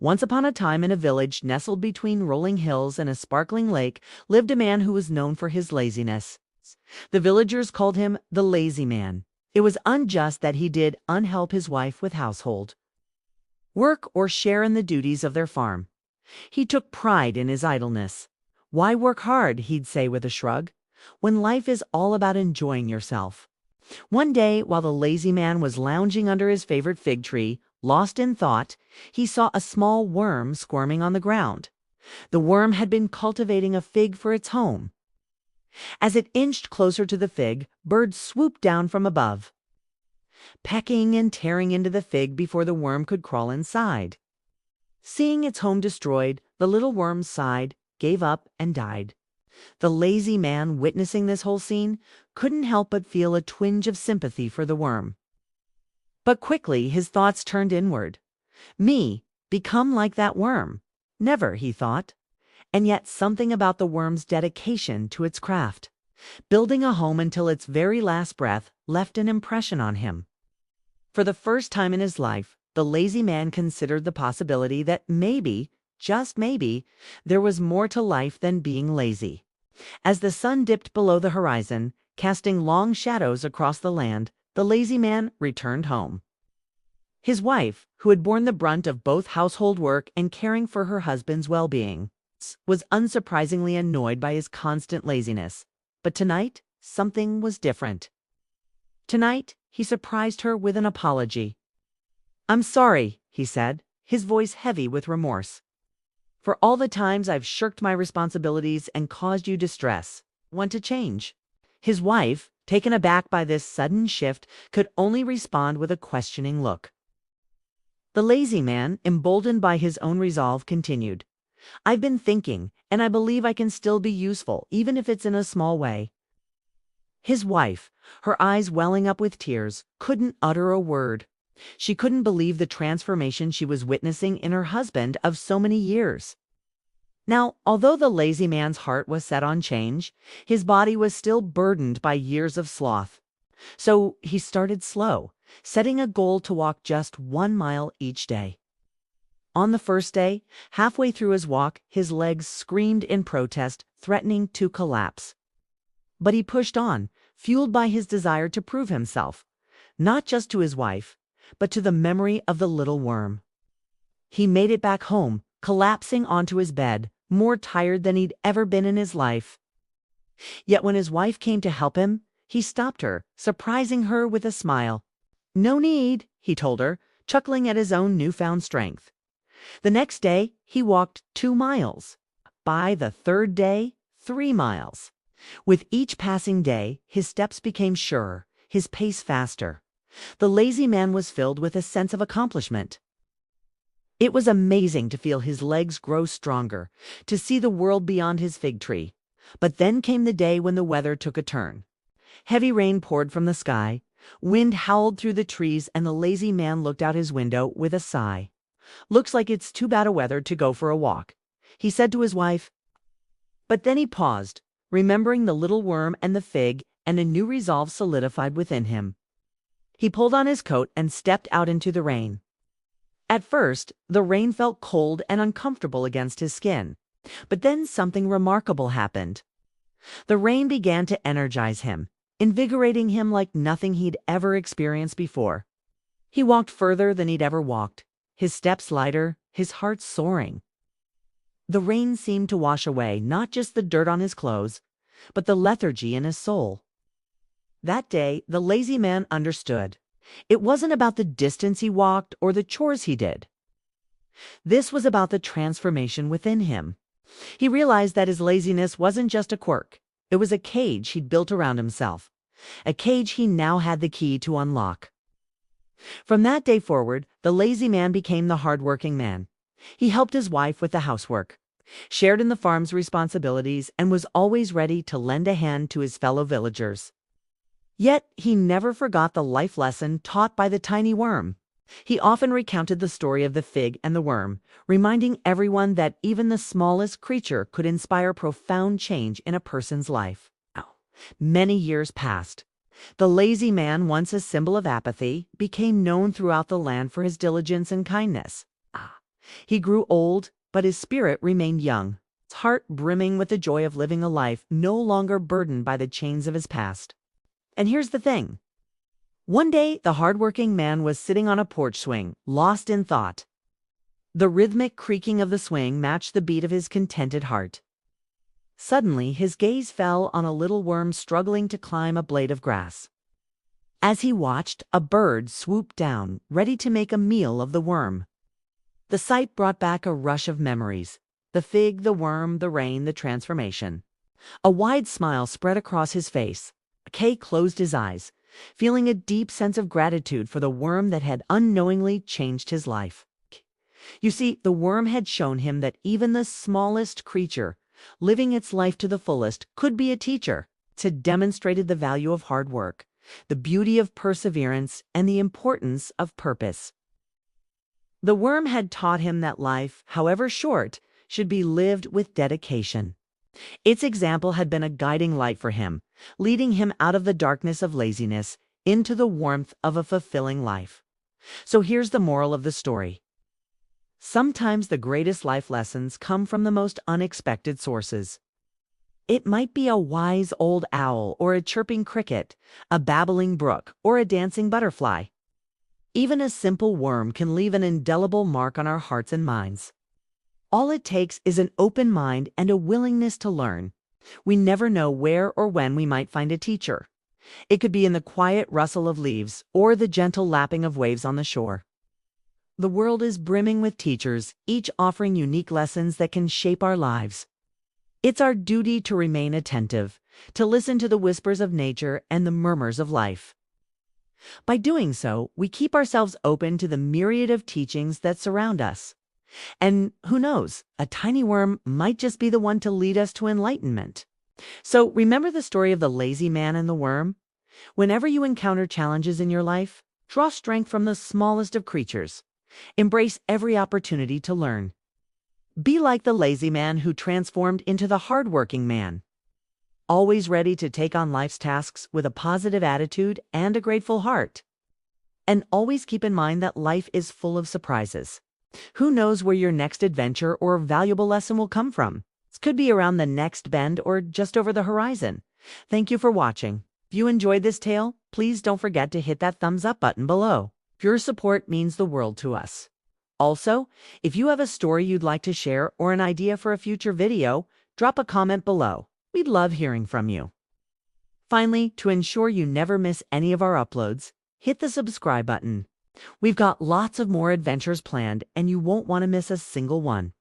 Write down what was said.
Once upon a time, in a village nestled between rolling hills and a sparkling lake, lived a man who was known for his laziness. The villagers called him the lazy man. It was unjust that he did unhelp his wife with household work or share in the duties of their farm. He took pride in his idleness. "Why work hard?" he'd say with a shrug, "when life is all about enjoying yourself." One day, while the lazy man was lounging under his favorite fig tree, lost in thought, he saw a small worm squirming on the ground. The worm had been cultivating a fig for its home. As it inched closer to the fig, birds swooped down from above, pecking and tearing into the fig before the worm could crawl inside. Seeing its home destroyed, the little worm sighed, gave up, and died. The lazy man, witnessing this whole scene, couldn't help but feel a twinge of sympathy for the worm. But quickly his thoughts turned inward. Me, become like that worm? Never, he thought. And yet something about the worm's dedication to its craft, building a home until its very last breath, left an impression on him. For the first time in his life, the lazy man considered the possibility that maybe, just maybe, there was more to life than being lazy. As the sun dipped below the horizon, casting long shadows across the land, the lazy man returned home. His wife, who had borne the brunt of both household work and caring for her husband's well-being, was unsurprisingly annoyed by his constant laziness. But tonight, something was different. Tonight, he surprised her with an apology. "I'm sorry," he said, his voice heavy with remorse, "for all the times I've shirked my responsibilities and caused you distress. Want to change?" His wife, taken aback by this sudden shift, could only respond with a questioning look. The lazy man, emboldened by his own resolve, continued, "I've been thinking, and I believe I can still be useful, even if it's in a small way." His wife, her eyes welling up with tears, couldn't utter a word. She couldn't believe the transformation she was witnessing in her husband of so many years. Now, although the lazy man's heart was set on change, his body was still burdened by years of sloth. So he started slow, setting a goal to walk just 1 mile each day. On the first day, halfway through his walk, his legs screamed in protest, threatening to collapse. But he pushed on, fueled by his desire to prove himself, not just to his wife, but to the memory of the little worm. He made it back home, collapsing onto his bed, more tired than he'd ever been in his life. Yet when his wife came to help him, he stopped her, surprising her with a smile. "No need," he told her, chuckling at his own newfound strength. The next day, he walked 2 miles. By the third day, 3 miles. With each passing day, his steps became surer, his pace faster. The lazy man was filled with a sense of accomplishment. It was amazing to feel his legs grow stronger, to see the world beyond his fig tree. But then came the day when the weather took a turn. Heavy rain poured from the sky, wind howled through the trees, and the lazy man looked out his window with a sigh. "Looks like it's too bad a weather to go for a walk," he said to his wife. But then he paused, remembering the little worm and the fig, and a new resolve solidified within him. He pulled on his coat and stepped out into the rain. At first, the rain felt cold and uncomfortable against his skin. But then something remarkable happened. The rain began to energize him, invigorating him like nothing he'd ever experienced before. He walked further than he'd ever walked, his steps lighter, his heart soaring. The rain seemed to wash away not just the dirt on his clothes, but the lethargy in his soul. That day, the lazy man understood. It wasn't about the distance he walked or the chores he did. This was about the transformation within him. He realized that his laziness wasn't just a quirk. It was a cage he'd built around himself, a cage he now had the key to unlock. From that day forward, the lazy man became the hardworking man. He helped his wife with the housework, shared in the farm's responsibilities, and was always ready to lend a hand to his fellow villagers. Yet he never forgot the life lesson taught by the tiny worm. He often recounted the story of the fig and the worm, reminding everyone that even the smallest creature could inspire profound change in a person's life. Many years passed. The lazy man, once a symbol of apathy, became known throughout the land for his diligence and kindness. He grew old, but his spirit remained young, his heart brimming with the joy of living a life no longer burdened by the chains of his past. And here's the thing. One day, the hardworking man was sitting on a porch swing, lost in thought. The rhythmic creaking of the swing matched the beat of his contented heart. Suddenly, his gaze fell on a little worm struggling to climb a blade of grass. As he watched, a bird swooped down, ready to make a meal of the worm. The sight brought back a rush of memories. The fig, the worm, the rain, the transformation. A wide smile spread across his face. Kay closed his eyes, feeling a deep sense of gratitude for the worm that had unknowingly changed his life. You see, the worm had shown him that even the smallest creature, living its life to the fullest, could be a teacher. It had demonstrated the value of hard work, the beauty of perseverance, and the importance of purpose. The worm had taught him that life, however short, should be lived with dedication. Its example had been a guiding light for him, leading him out of the darkness of laziness into the warmth of a fulfilling life. So here's the moral of the story. Sometimes the greatest life lessons come from the most unexpected sources. It might be a wise old owl or a chirping cricket, a babbling brook or a dancing butterfly. Even a simple worm can leave an indelible mark on our hearts and minds. All it takes is an open mind and a willingness to learn. We never know where or when we might find a teacher. It could be in the quiet rustle of leaves or the gentle lapping of waves on the shore. The world is brimming with teachers, each offering unique lessons that can shape our lives. It's our duty to remain attentive, to listen to the whispers of nature and the murmurs of life. By doing so, we keep ourselves open to the myriad of teachings that surround us. And who knows, a tiny worm might just be the one to lead us to enlightenment. So remember the story of the lazy man and the worm? Whenever you encounter challenges in your life, draw strength from the smallest of creatures. Embrace every opportunity to learn. Be like the lazy man who transformed into the hardworking man. Always ready to take on life's tasks with a positive attitude and a grateful heart. And always keep in mind that life is full of surprises. Who knows where your next adventure or valuable lesson will come from? It could be around the next bend or just over the horizon. Thank you for watching. If you enjoyed this tale, please don't forget to hit that thumbs up button below. Your support means the world to us. Also, if you have a story you'd like to share or an idea for a future video, drop a comment below. We'd love hearing from you. Finally, to ensure you never miss any of our uploads, hit the subscribe button. We've got lots of more adventures planned, and you won't want to miss a single one.